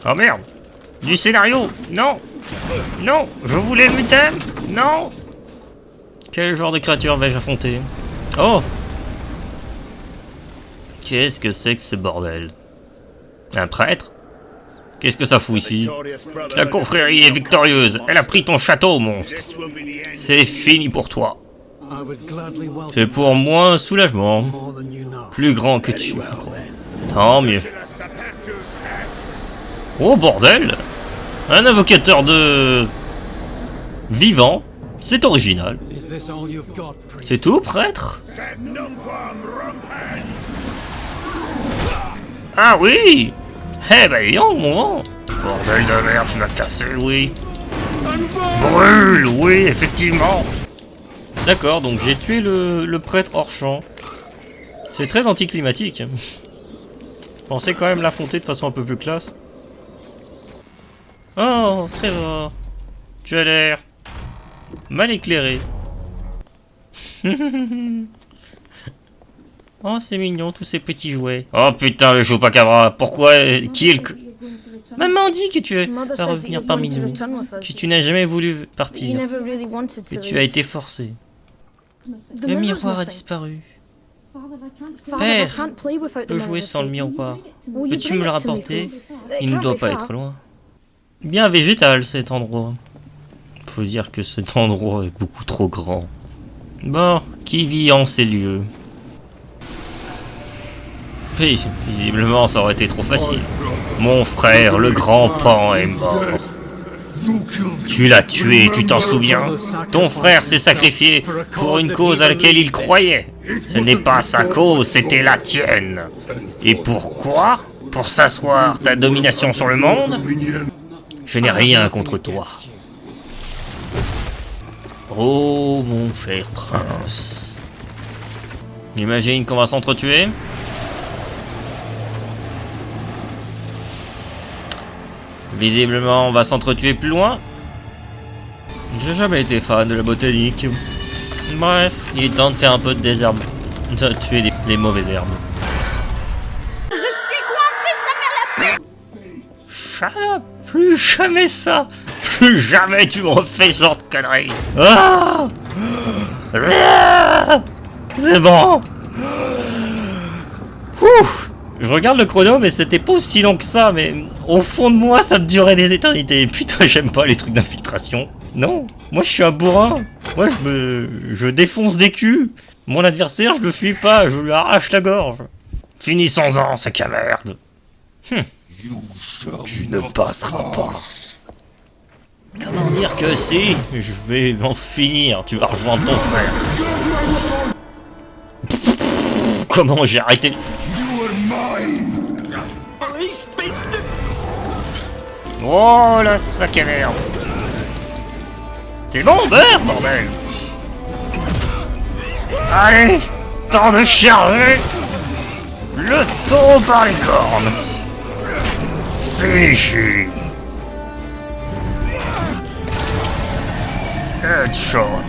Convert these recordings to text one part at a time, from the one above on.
Oh merde. Du scénario. Non. Non. Je voulais le mutem. Non. Quel genre de créature vais-je affronter? Oh. Qu'est-ce que c'est que ce bordel? Un prêtre? Qu'est-ce que ça fout ici? La confrérie est victorieuse. Elle a pris ton château, monstre. C'est fini pour toi. C'est pour moi un soulagement. Plus grand que tu. Tant mieux. Oh bordel! Un invocateur de... vivant. C'est original. C'est tout, prêtre? Ah oui! Eh ben dis donc, mon bordel de merde, tu m'as cassé, oui. Brûle, oui, effectivement. D'accord, donc j'ai tué le prêtre hors champ. C'est très anticlimatique. Je pensais quand même l'affronter de façon un peu plus classe. Oh, Trevor. Tu as l'air mal éclairé. Oh, c'est mignon, tous ces petits jouets. Oh putain, le chupacabra. Pourquoi? Qui est le... Maman dit que tu vas revenir parmi nous. Tu n'as jamais voulu partir. Et tu as été forcé. Le miroir a disparu. Père, je peux jouer sans le miroir. Peux-tu me le rapporter? Il ne doit pas être loin. Bien végétal cet endroit. Faut dire que cet endroit est beaucoup trop grand. Bon, qui vit en ces lieux? Oui, visiblement ça aurait été trop facile. Mon frère, le grand Pan, est mort. Tu l'as tué, tu t'en souviens? Ton frère s'est sacrifié pour une cause à laquelle il croyait. Ce n'est pas sa cause, c'était la tienne. Et pourquoi? Pour s'asseoir ta domination sur le monde? Je n'ai rien contre toi. Oh mon cher prince. Imagine qu'on va s'entretuer. Visiblement, on va s'entretuer plus loin. J'ai jamais été fan de la botanique. Bref, il est temps de faire un peu de désherbe. De tuer les mauvaises herbes. Je suis coincé, sa mère la... Chat, plus jamais ça. Plus jamais tu me refais ce genre de conneries. Ah, ah, c'est bon. Ouh. Je regarde le chrono, mais c'était pas aussi long que ça, mais au fond de moi, ça me durait des éternités. Putain, j'aime pas les trucs d'infiltration. Non, moi je suis un bourrin. Moi je défonce des culs. Mon adversaire, je le fuis pas, je lui arrache la gorge. Finissons-en, sac à merde. Tu ne passeras pas. Comment dire que si? Je vais en finir, tu vas rejoindre ton frère. Comment j'ai arrêté? Oh la sac à merde. C'est bon, beurre, bordel. Allez, temps de charger. Le taureau par les cornes. Finishi. Headshot.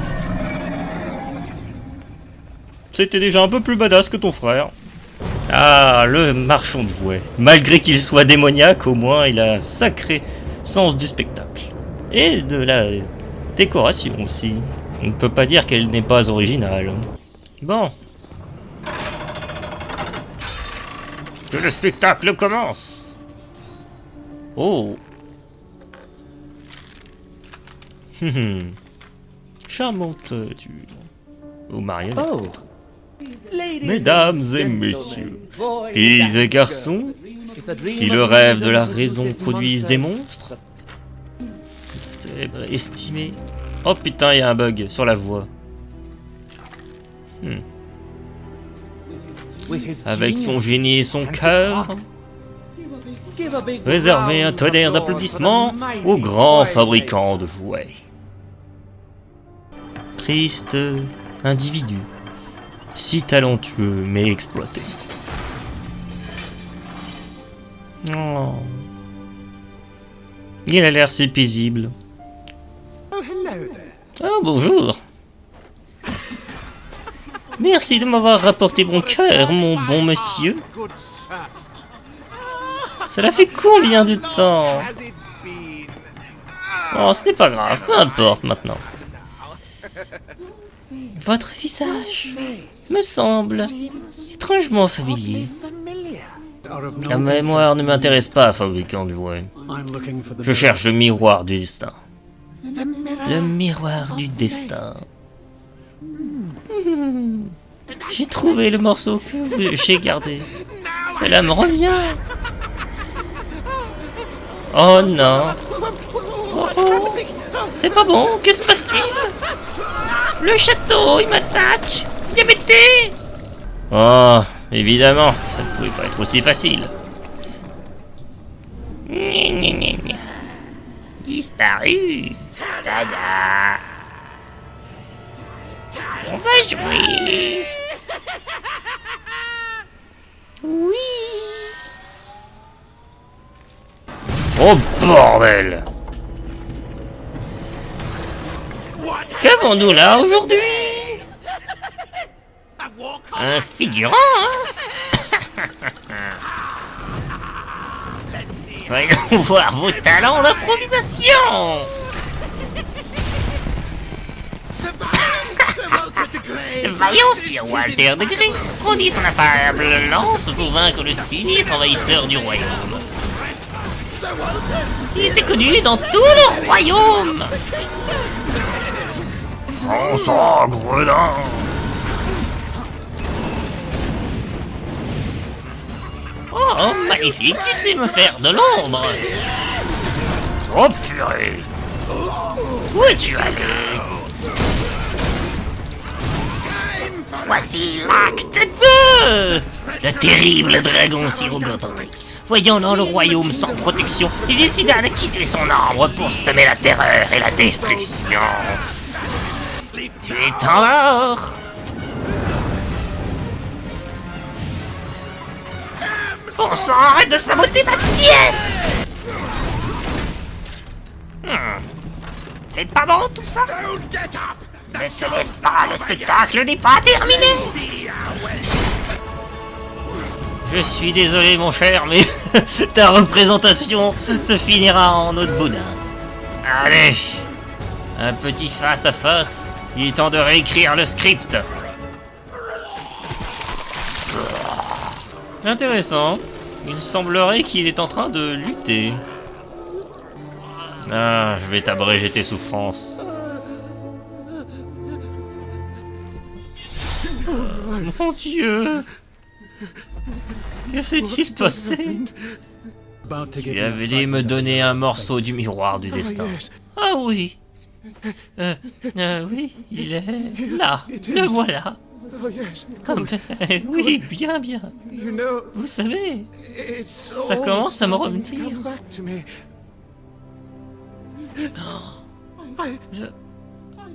C'était déjà un peu plus badass que ton frère. Ah, le marchand de jouets. Malgré qu'il soit démoniaque, au moins il a un sacré sens du spectacle. Et de la décoration aussi. On ne peut pas dire qu'elle n'est pas originale. Bon. Que le spectacle commence. Oh. Charmante créature. Ou marionnette. Oh. Mesdames et messieurs, filles et garçons, si le rêve de la raison produise des monstres, célèbre estimé. Oh putain, il y a un bug sur la voix. Avec son génie et son cœur, réservez un tonnerre d'applaudissements au grand fabricant de jouets. Triste individu. Si talentueux mais exploité. Oh. Il a l'air si paisible. Oh bonjour. Merci de m'avoir rapporté mon cœur, mon bon monsieur. Cela fait combien de temps? Oh, ce n'est pas grave, peu importe maintenant. Votre visage me semble étrangement familier. La mémoire ne m'intéresse pas, fabricant de jouets. Je cherche le miroir du destin. Le miroir du destin. J'ai trouvé le morceau que j'ai gardé. Cela me revient. Oh non. Oh oh. C'est pas bon, que se passe-t-il? Le château, il m'attaque. Diabété. Oh, évidemment, ça ne pouvait pas être aussi facile. Gna, gna, gna, gna. Disparu. Tada. On va jouer. Oui. Oh bordel. Qu'avons-nous là aujourd'hui? Un figurant, hein? Voyons voir vos talents d'improvisation. Voyons Sir Walter de Grey produit son affable lance pour vaincre le sinistre envahisseur du royaume. Il était connu dans tout le royaume. On s'en gredin. Oh, magnifique, tu sais me faire de l'ombre. Oh purée. Où es-tu allé? Voici l'acte 2. Le terrible dragon Sirogotrix, voyant dans le royaume sans protection, il décida de quitter son arbre pour semer la terreur et la destruction. Tu es endort. Bon sang, arrête de saboter ma pièce. C'est pas bon tout ça? Ne se lève pas, le spectacle n'est pas terminé. Je suis désolé mon cher, mais ta représentation se finira en eau de boudin. Allez, un petit face à face, il est temps de réécrire le script. Intéressant, il semblerait qu'il est en train de lutter. Ah, je vais t'abréger tes souffrances. Mon Dieu! Que s'est-il passé? Tu avais me donner un morceau du miroir du destin. Ah oui! Oui, il est là. Le voilà. Oui, bien, bien. Vous savez, ça commence à me revenir.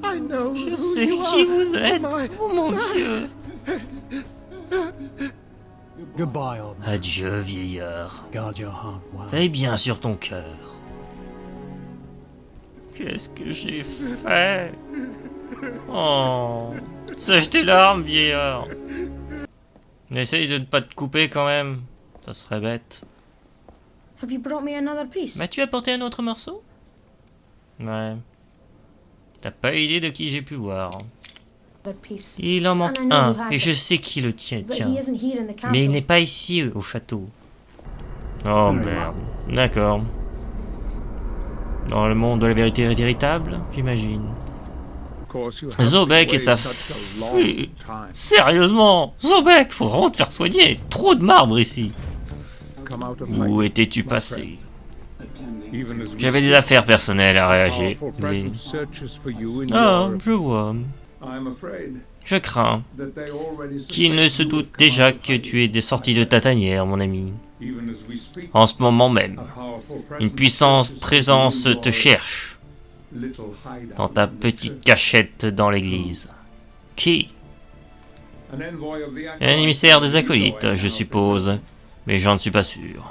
Je sais qui vous êtes. Oh mon Dieu. Adieu, vieillard. Veille bien sur ton cœur. Qu'est-ce que j'ai fait? Oh, sèche tes larmes, vieillard. Essaye de ne pas te couper quand même. Ça serait bête. M'as-tu apporté un autre morceau? Ouais. T'as pas idée de qui j'ai pu voir. Il en manque un, et je sais qui le tient. Mais il n'est pas ici, au château. Oh merde. D'accord. Dans le monde de la vérité véritable, j'imagine. Zobek et sa... Oui. Sérieusement, Zobek, faut vraiment te faire soigner. Trop de marbre ici. Où étais-tu passé? J'avais des affaires personnelles à réagir. Ah, je vois. Je crains qu'ils ne se doutent déjà que tu es sorti de ta tanière, mon ami. En ce moment même, une puissante présence te cherche dans ta petite cachette dans l'église. Qui? Un émissaire des acolytes, je suppose, mais j'en suis pas sûr.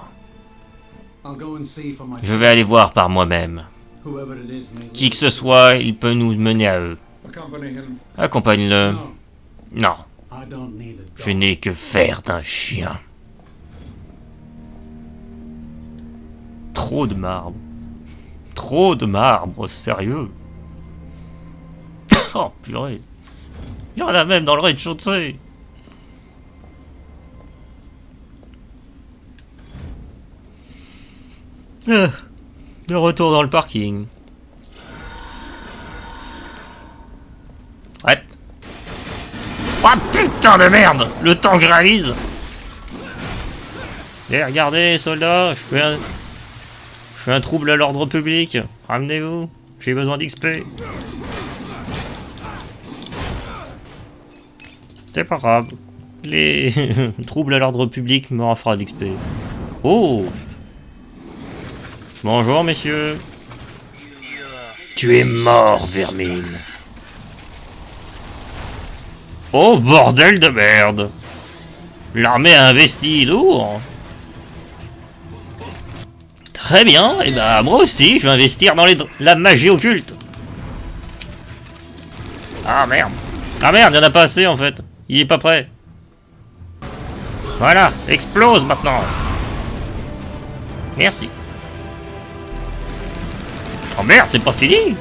Je vais aller voir par moi-même. Qui que ce soit, il peut nous mener à eux. Accompagne-le. Non. Je n'ai que faire d'un chien. Trop de marbre. Trop de marbre, sérieux. Oh purée. Il y en a même dans le rez-de-chaussée. De retour dans le parking. Ouais. Oh putain de merde. Le temps que je réalise. Et regardez, soldats, je fais un trouble à l'ordre public. Ramenez-vous. J'ai besoin d'XP. C'est pas grave. Les troubles à l'ordre public me fera d'XP. Oh! Bonjour, messieurs. Tu es mort, vermine. Oh, bordel de merde. L'armée a investi lourd. Très bien, et bah moi aussi, je vais investir dans la magie occulte. Ah merde. Ah merde, il n'y en a pas assez en fait. Il est pas prêt. Voilà, explose maintenant. Merci. Oh merde, c'est pas fini.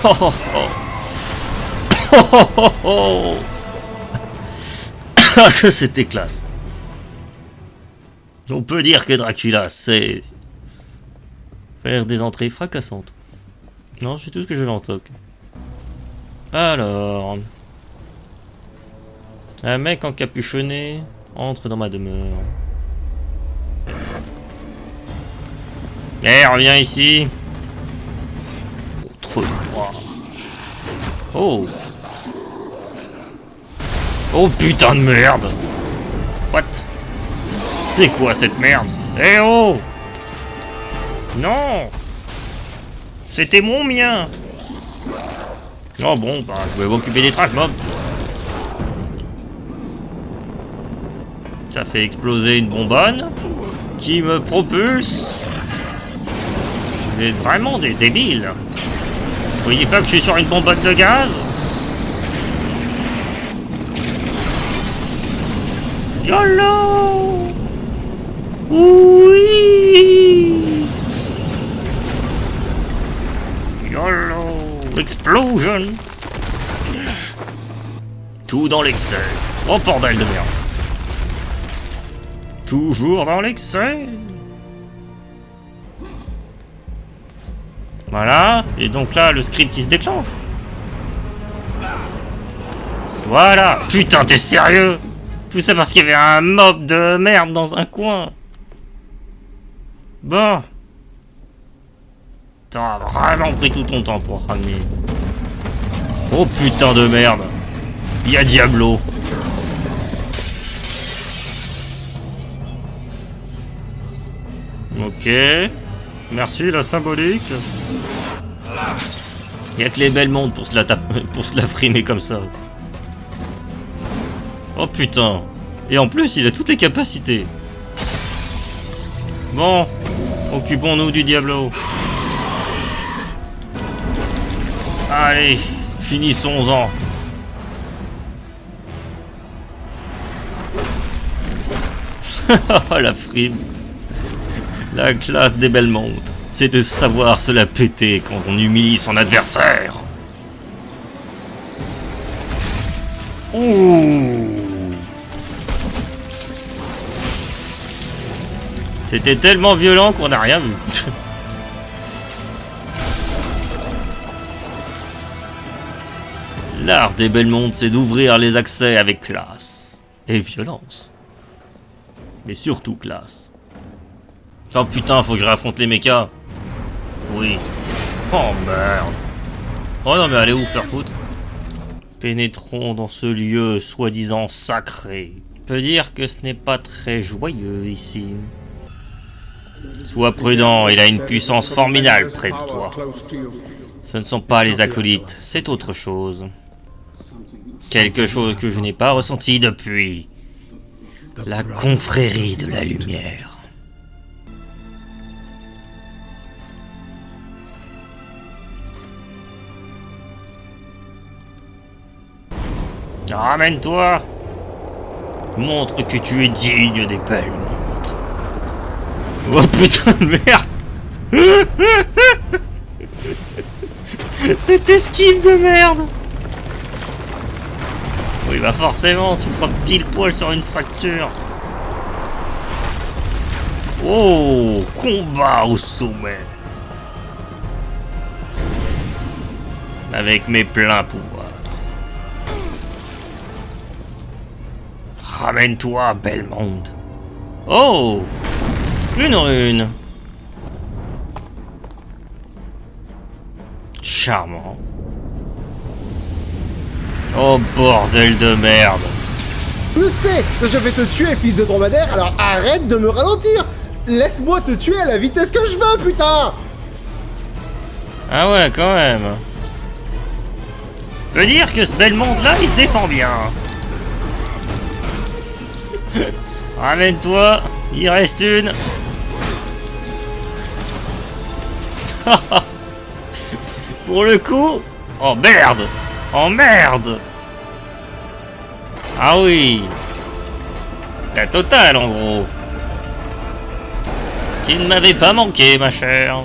Oh oh oh. Oh oh oh oh. Ah, ça c'était classe. On peut dire que Dracula c'est faire des entrées fracassantes. Non, c'est tout ce que je vais en toc. Alors, un mec encapuchonné entre dans ma demeure. Eh, reviens ici. Trop froid. Oh. Oh putain de merde. What? C'est quoi cette merde? Eh oh. Non. C'était mon mien. Oh bon, bah je vais m'occuper des trash mobs. Ça fait exploser une bonbonne qui me propulse. Vous êtes vraiment des débiles. Vous voyez pas que je suis sur une bonbonne de gaz? YOLO! Oui! YOLO! Explosion! Tout dans l'excès. Oh bordel de merde. Toujours dans l'excès. Voilà. Et donc là, le script il se déclenche. Voilà. Putain, t'es sérieux? Tout ça parce qu'il y avait un mob de merde dans un coin. Bon. T'as vraiment pris tout ton temps pour ramener. Oh putain de merde. Il y a Diablo. Ok. Merci la symbolique. Il y a que les belles mondes pour se la frimer comme ça. Oh putain. Et en plus, il a toutes les capacités. Bon. Occupons-nous du Diablo. Allez. Finissons-en. La frime. La classe des belles mondes. C'est de savoir se la péter quand on humilie son adversaire. Ouh. C'était tellement violent qu'on n'a rien vu. L'art des belles mondes, c'est d'ouvrir les accès avec classe. Et violence. Mais surtout classe. Oh putain, faut que je réaffronte les mechas. Oui. Oh merde. Oh non mais allez où faire foutre. Pénétrons dans ce lieu soi-disant sacré. On peut dire que ce n'est pas très joyeux ici. Sois prudent, il a une puissance formidable près de toi. Ce ne sont pas les acolytes, c'est autre chose. Quelque chose que je n'ai pas ressenti depuis la confrérie de la lumière. Ramène-toi. Montre que tu es digne des Belmont. Oh putain de merde. Cette esquive de merde. Oui bah forcément, tu frappes pile poil sur une fracture. Oh, combat au sommet. Avec mes pleins pouvoirs. Ramène-toi, Belmont. Oh, une rune. Charmant. Oh bordel de merde. Je sais que je vais te tuer, fils de dromadaire, alors arrête de me ralentir. Laisse-moi te tuer à la vitesse que je veux, putain. Ah ouais, quand même. Je veux dire que ce Belmont là, il se défend bien. Ramène-toi, il reste une. Pour le coup... Oh merde. Oh merde. Ah oui. La totale en gros. Tu ne m'avais pas manqué ma chère.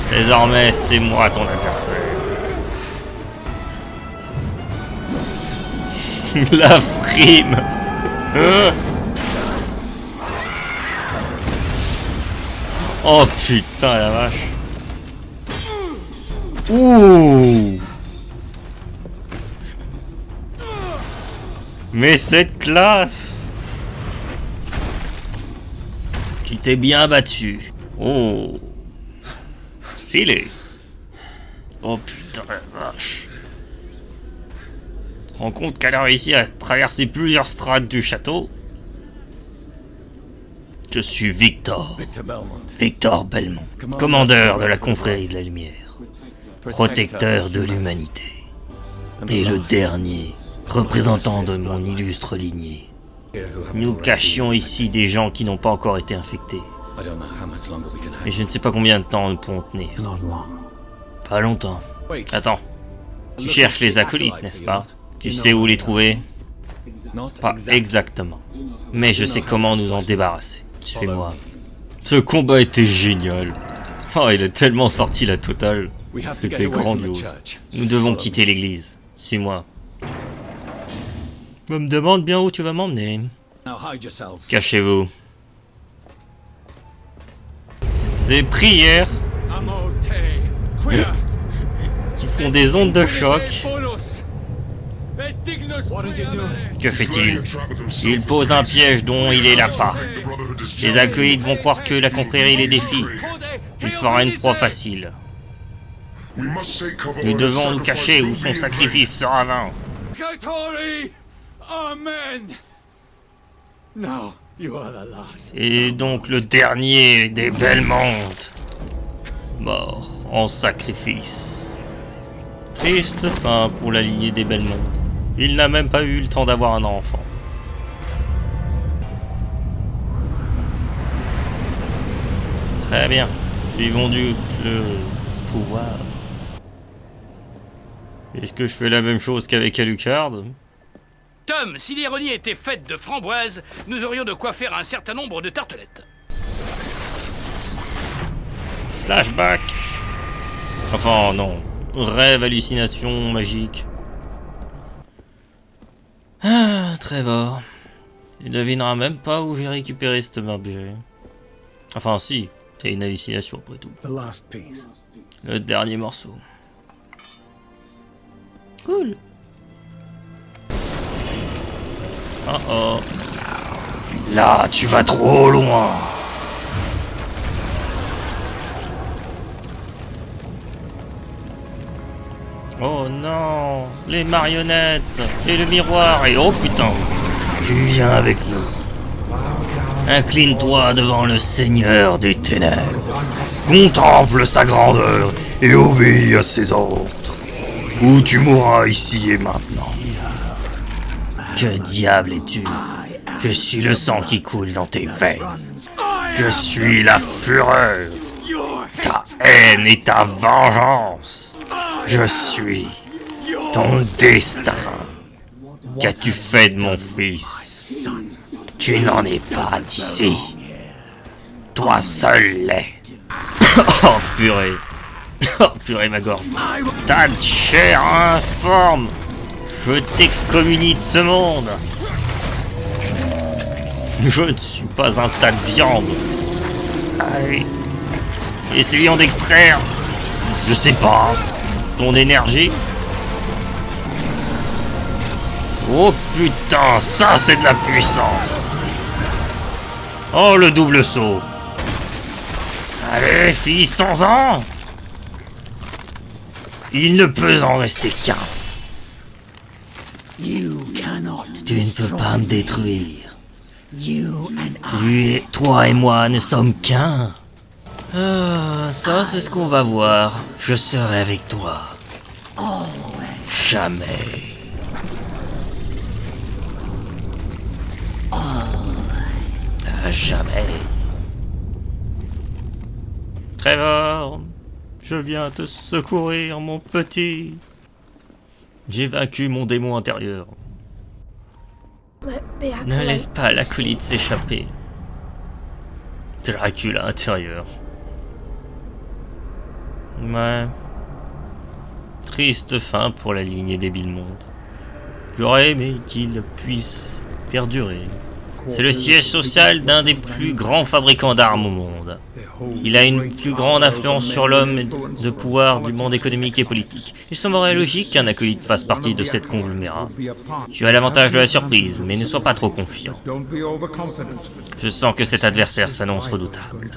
Désormais c'est moi ton adversaire. La frime. Oh putain la vache. Ouh. Mais cette classe. Tu t'es bien battu. Oh. Stylé. Oh putain la vache. Tu te rends compte qu'elle a réussi à traverser plusieurs strates du château? Je suis Victor. Victor Belmont, commandeur de la confrérie de la lumière, protecteur de l'humanité, et le dernier représentant de mon illustre lignée. Nous cachions ici des gens qui n'ont pas encore été infectés. Et je ne sais pas combien de temps nous pourrons tenir. Pas longtemps. Attends. Tu cherches les acolytes, n'est-ce pas? Tu sais où les trouver? Pas exactement. Mais je sais comment nous en débarrasser. Suis-moi. Ce combat était génial. Oh, il a tellement sorti la totale. C'était grandiose. Nous devons quitter l'église. Suis-moi. Je me demande bien où tu vas m'emmener. Cachez-vous. Ces prières qui font des ondes de choc. Que fait-il? Il pose un piège dont il est l'appât. Les acolytes vont croire que la confrérie les défie. Il fera une proie facile. Nous devons nous cacher où son sacrifice sera vain. Et donc le dernier des Belmont, mort en sacrifice. Triste fin pour la lignée des Belmont. Il n'a même pas eu le temps d'avoir un enfant. Très bien. Suivons le pouvoir. Est-ce que je fais la même chose qu'avec Alucard? Tom, si l'ironie était faite de framboises, nous aurions de quoi faire un certain nombre de tartelettes. Flashback. Enfin non. Rêve, hallucination, magique. Ah, Trevor. Il devinera même pas où j'ai récupéré cet objet. Enfin si, c'est une hallucination après tout. Le dernier morceau. Cool. Oh oh. Là, tu vas trop loin. Oh non, les marionnettes et le miroir et oh putain, tu viens avec nous. Incline-toi devant le Seigneur des Ténèbres. Contemple sa grandeur et obéis à ses ordres. Ou tu mourras ici et maintenant. Que diable es-tu? Je suis le sang qui coule dans tes veines. Je suis la fureur. Ta haine et ta vengeance. Je suis ton destin. Qu'as-tu fait de mon fils? Tu n'en es pas d'ici. Toi seul l'es. Oh purée. Oh purée ma gorge. Tas de chair informe. Je t'excommunie de ce monde. Je ne suis pas un tas de viande. Allez. Essayons d'extraire, je sais pas, ton énergie. Oh putain, ça c'est de la puissance. Oh le double saut. Allez, finissons-en. Il ne peut en rester qu'un. Tu ne peux pas me détruire. Toi et moi ne sommes qu'un. Ah, ça c'est ce qu'on va voir. Je serai avec toi. Jamais. À jamais. Trevor, je viens te secourir, mon petit. J'ai vaincu mon démon intérieur. Ne laisse pas l'acolyte s'échapper. Dracula intérieur. Ouais. Triste fin pour la lignée des Belmont. J'aurais aimé qu'il puisse perdurer. C'est le siège social d'un des plus grands fabricants d'armes au monde. Il a une plus grande influence sur l'homme de pouvoir du monde économique et politique. Il semblerait logique qu'un acolyte fasse partie de cette conglomérat. Tu as l'avantage de la surprise, mais ne sois pas trop confiant. Je sens que cet adversaire s'annonce redoutable.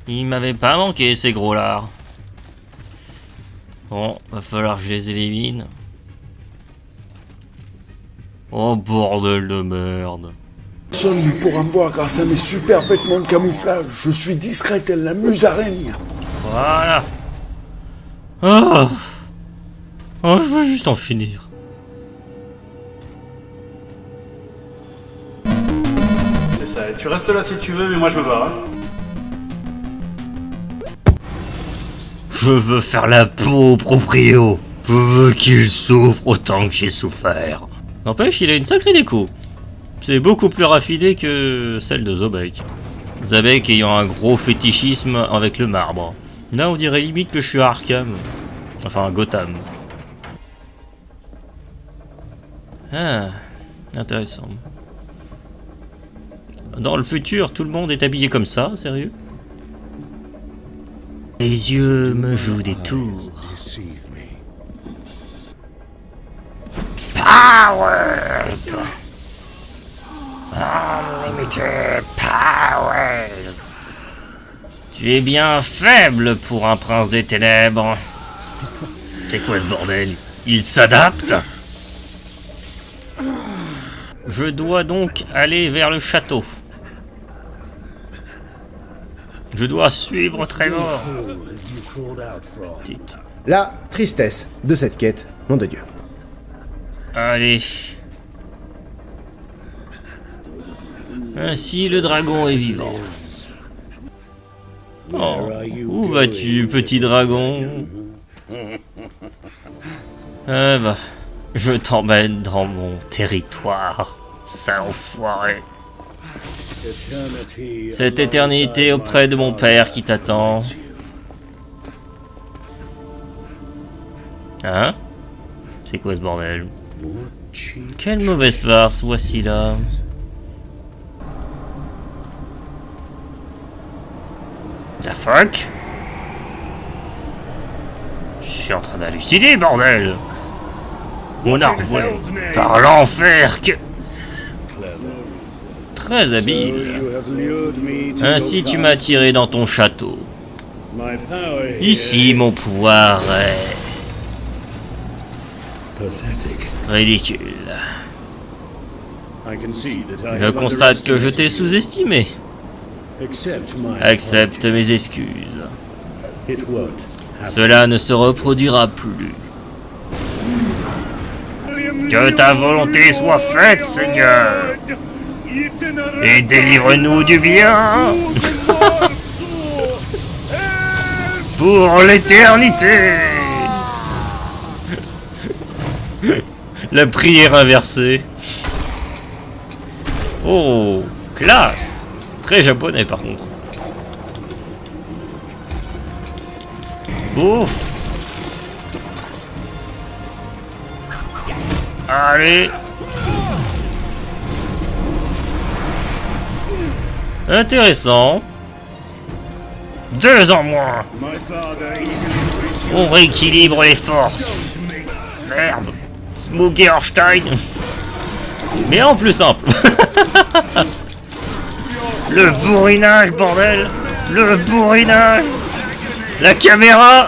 Il m'avait pas manqué ces gros lards. Bon, va falloir que je les élimine. Oh bordel de merde. Personne ne pourra me voir grâce à mes super vêtements de camouflage. Je suis discret telle la musaraigne. Voilà. Oh. Oh, je veux juste en finir. C'est ça, tu restes là si tu veux, mais moi je me bats. Je veux faire la peau au proprio. Je veux qu'il souffre autant que j'ai souffert. N'empêche, il a une sacrée déco. C'est beaucoup plus raffiné que celle de Zobek. Zobek ayant un gros fétichisme avec le marbre. Là, on dirait limite que je suis à Arkham. Enfin, à Gotham. Ah, intéressant. Dans le futur, tout le monde est habillé comme ça, sérieux? Les yeux me jouent des tours. Powers! Unlimited powers! Tu es bien faible pour un prince des ténèbres. C'est quoi ce bordel? Il s'adapte? Je dois donc aller vers le château. Je dois suivre Trevor. La tristesse de cette quête, nom de Dieu. Allez. Ainsi le dragon est vivant. Oh, où vas-tu, petit dragon? Bah, je t'emmène dans mon territoire, sale enfoiré. Cette éternité auprès de mon père qui t'attend. Hein? C'est quoi ce bordel? Quelle mauvaise farce, voici là. The fuck? Je suis en train d'halluciner, bordel! On a envoyé par l'enfer que... Très habile. Ainsi tu m'as tiré dans ton château. Ici mon pouvoir est... ridicule. Je constate que je t'ai sous-estimé. Accepte mes excuses. Cela ne se reproduira plus. Que ta volonté soit faite, Seigneur. Et délivre-nous du bien. Pour l'éternité. La prière inversée. Oh, classe. Très japonais par contre. Ouf. Allez. Intéressant. 2 en moins. On rééquilibre les forces. Merde. Smokey Horstein. Mais en plus simple. Le bourrinage, bordel. Le bourrinage. La caméra.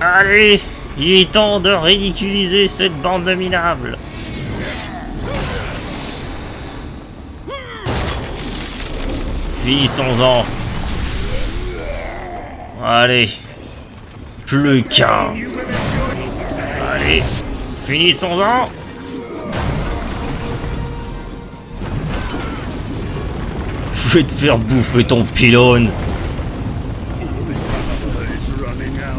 Allez. Il est temps de ridiculiser cette bande de minables. Finissons-en. Allez. Plus qu'un. Allez. Finissons-en. Je vais te faire bouffer ton pylône.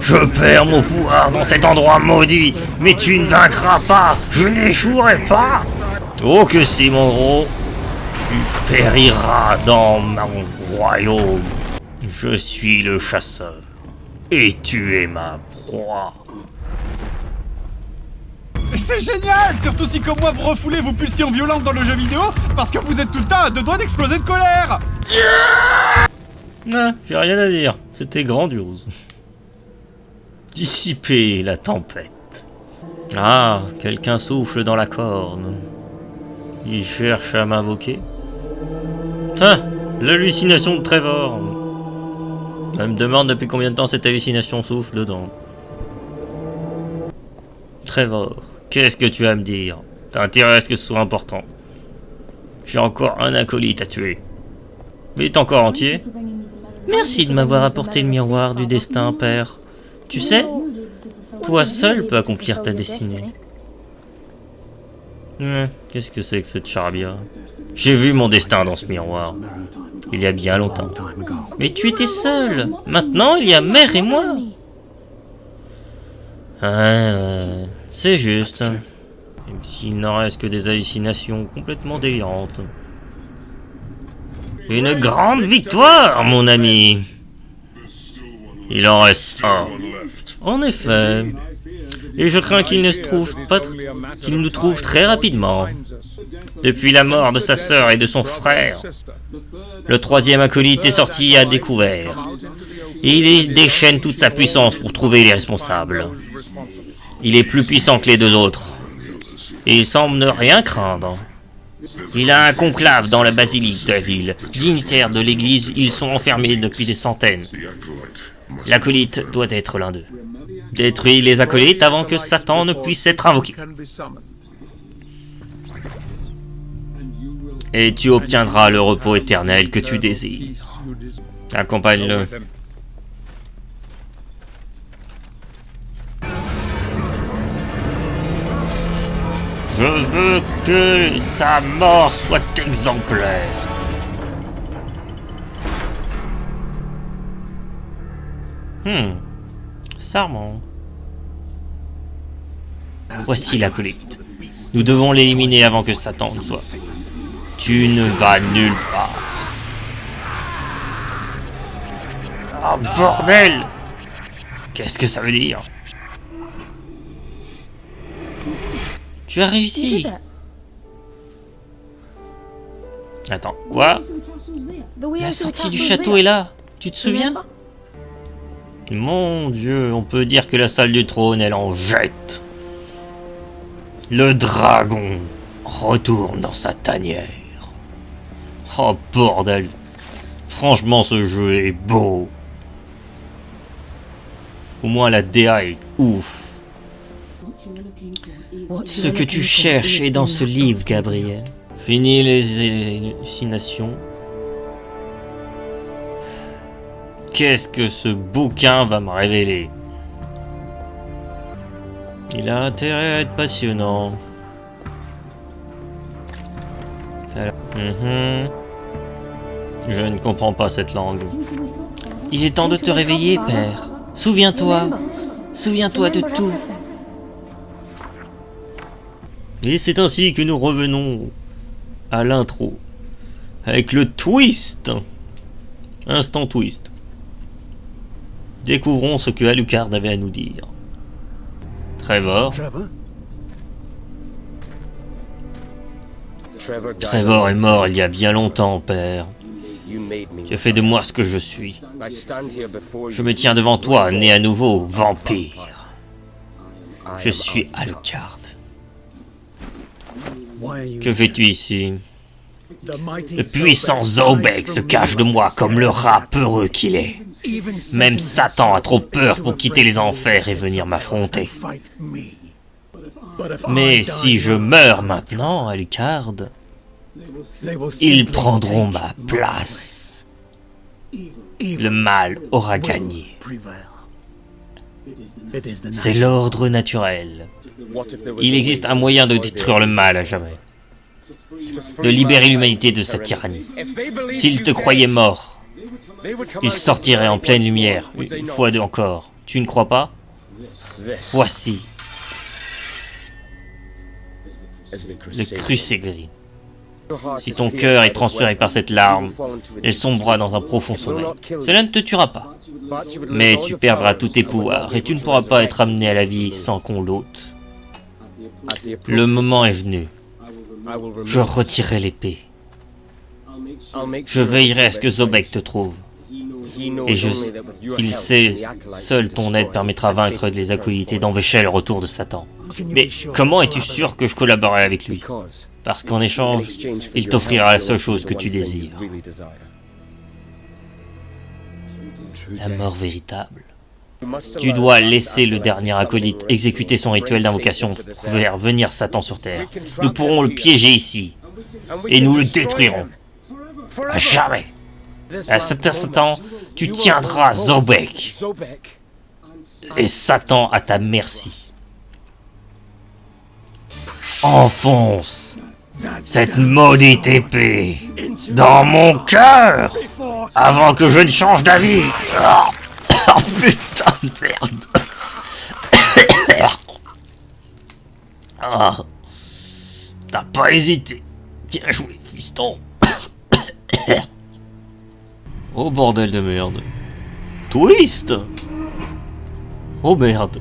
Je perds mon pouvoir dans cet endroit maudit, mais tu ne vaincras pas. Je n'échouerai pas. Oh que si, mon gros. Tu périras dans mon royaume. Je suis le chasseur. Et tu es ma proie. C'est génial! Surtout si comme moi vous refoulez vos pulsions violentes dans le jeu vidéo parce que vous êtes tout le temps à 2 doigts d'exploser de colère! Ah, j'ai rien à dire. C'était grandiose. Dissiper la tempête. Ah, quelqu'un souffle dans la corne. Il cherche à m'invoquer. Ah, l'hallucination de Trevor. Je me demande depuis combien de temps cette hallucination souffle dedans. Trevor, qu'est-ce que tu vas me dire? T'as intérêt à ce que ce soit important. J'ai encore un acolyte à tuer. Mais il est encore entier. Merci de m'avoir apporté le miroir du destin, père. Tu sais, toi seul peux accomplir ta destinée. Qu'est-ce que c'est que cette charabia? J'ai vu mon destin dans ce miroir. Il y a bien longtemps. Mais tu étais seul. Maintenant, il y a mère et moi. C'est juste. Même s'il n'en reste que des hallucinations complètement délirantes. Une grande victoire, mon ami. Il en reste un. En effet. Et je crains qu'il ne se trouve pas qu'il nous trouve très rapidement. Depuis la mort de sa sœur et de son frère, le 3e acolyte est sorti à découvert. Il déchaîne toute sa puissance pour trouver les responsables. Il est plus puissant que les 2 autres. Et il semble ne rien craindre. Il a un conclave dans la basilique de la ville. Dignitaires de l'église, ils sont enfermés depuis des centaines. L'acolyte doit être l'un d'eux. Détruis les acolytes avant que Satan ne puisse être invoqué. Et tu obtiendras le repos éternel que tu désires. Accompagne-le. Je veux que sa mort soit exemplaire. Charmant. Voici l'acolyte. Nous devons l'éliminer avant que Satan ne soit. Tu ne vas nulle part. Oh bordel! Qu'est-ce que ça veut dire? Tu as réussi. Attends, quoi? La sortie du château est là. Tu te souviens? Mon Dieu, on peut dire que la salle du trône, elle en jette. Le dragon retourne dans sa tanière. Oh bordel. Franchement, ce jeu est beau. Au moins la DA est ouf. Ce que tu cherches est dans ce livre, Gabriel. Fini les hallucinations. Qu'est-ce que ce bouquin va me révéler? Il a intérêt à être passionnant. Alors, Je ne comprends pas cette langue. Il est temps de te réveiller, père. Souviens-toi. Souviens-toi de tout. Et c'est ainsi que nous revenons à l'intro. Avec le twist. Instant twist. Découvrons ce que Alucard avait à nous dire. Trevor. Trevor est mort il y a bien longtemps, père. Tu as fait de moi ce que je suis. Je me tiens devant toi, né à nouveau, vampire. Je suis Alucard. Que fais-tu ici? Le puissant Sobek se cache de moi comme le rat peureux qu'il est. Même Satan a trop peur pour quitter les enfers et venir m'affronter. Mais si je meurs maintenant, Alucard, ils prendront ma place. Le mal aura gagné. C'est l'ordre naturel. Il existe un moyen de détruire le mal à jamais. De libérer l'humanité de cette tyrannie. S'ils te croyaient mort, ils sortiraient en pleine lumière, une fois encore. Tu ne crois pas? Voici le crucifix. Si ton cœur est transféré par cette larme, elle sombrera dans un profond sommeil. Cela ne te tuera pas, mais tu perdras tous tes pouvoirs et tu ne pourras pas être amené à la vie sans qu'on l'ôte. Le moment est venu. Je retirerai l'épée. Je veillerai à ce que Sobek te trouve. Et il sait, seule ton aide permettra de vaincre les acolytes et d'empêcher le retour de Satan. Mais comment es-tu sûr que je collaborerai avec lui? Parce qu'en échange, il t'offrira la seule chose que tu désires. La mort véritable. Tu dois laisser le dernier acolyte exécuter son rituel d'invocation pour faire venir Satan sur Terre. Nous pourrons le piéger ici. Et nous le détruirons. À jamais. À cet instant, tu tiendras Sobek. Et Satan à ta merci. Enfonce cette maudite épée dans mon cœur avant que je ne change d'avis. Oh putain de merde. Ah, t'as pas hésité. Bien joué, fiston. Oh bordel de merde. Twist. Oh merde.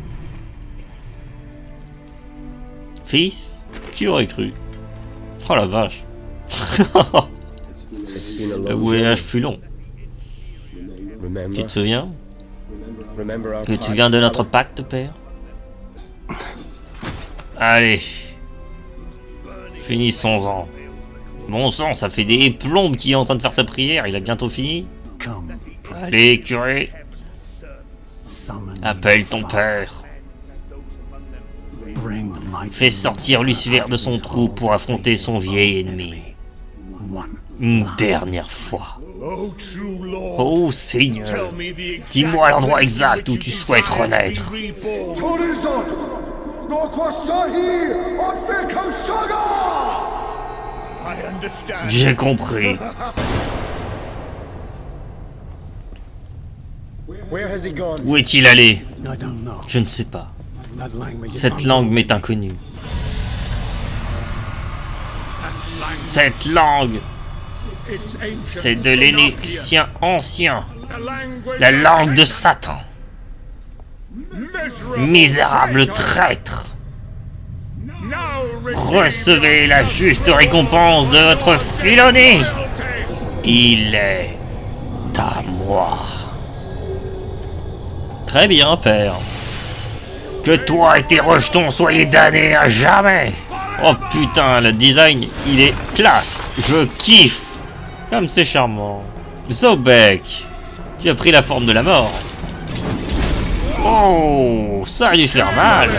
Fils, qui aurait cru? Oh la vache. Le voyage fut long. Tu te souviens que tu viens de notre pacte, père? Allez. Finissons-en. Bon sang, ça fait des plombes qu'il est en train de faire sa prière, il a bientôt fini. Allez, curé. Appelle ton père. Fais sortir Lucifer de son trou pour affronter son vieil ennemi. Une dernière fois. Oh Seigneur, dis-moi l'endroit exact où tu souhaites renaître. J'ai compris. Où est-il allé? Je ne sais pas. Cette langue m'est inconnue. Cette langue, c'est de l'énixien ancien. La langue de Satan. Misérable traître. Recevez la juste récompense de votre filonie. Il est à moi. Très bien, père. Que toi et tes rejetons soyez damnés à jamais. Oh putain, le design, il est classe. Je kiffe. Comme c'est charmant. Sobek, tu as pris la forme de la mort. Oh, ça a dû faire mal.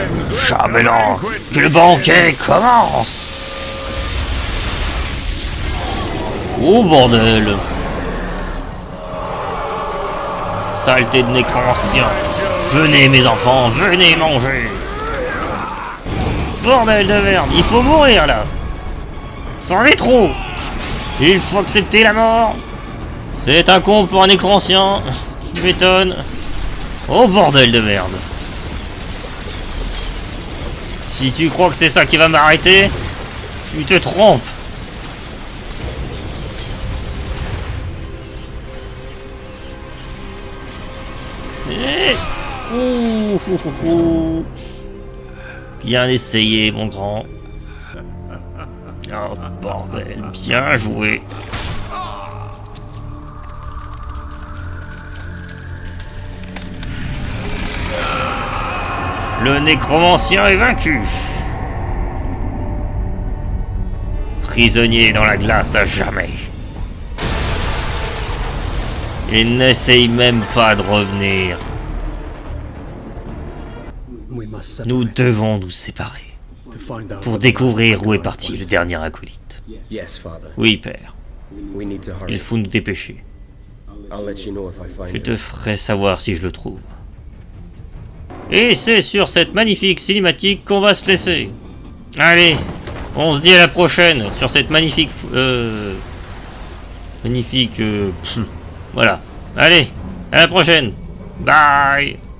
Jamais non, que le banquet commence. Oh bordel. Saleté de nécrancien. Venez mes enfants, venez manger. Bordel de merde, il faut mourir là. C'en est trop. Il faut accepter la mort. C'est un con pour un nécrancien. Tu m'étonnes. Oh bordel de merde. Si tu crois que c'est ça qui va m'arrêter, tu te trompes. Bien essayé, mon grand. Oh bordel, bien joué. Le nécromancien est vaincu. Prisonnier dans la glace à jamais. Il n'essaye même pas de revenir. Nous devons nous séparer pour découvrir où est parti le dernier acolyte. Oui, père. Il faut nous dépêcher. Je te ferai savoir si je le trouve. Et c'est sur cette magnifique cinématique qu'on va se laisser. Allez, on se dit à la prochaine sur cette magnifique... Voilà. Allez, à la prochaine. Bye.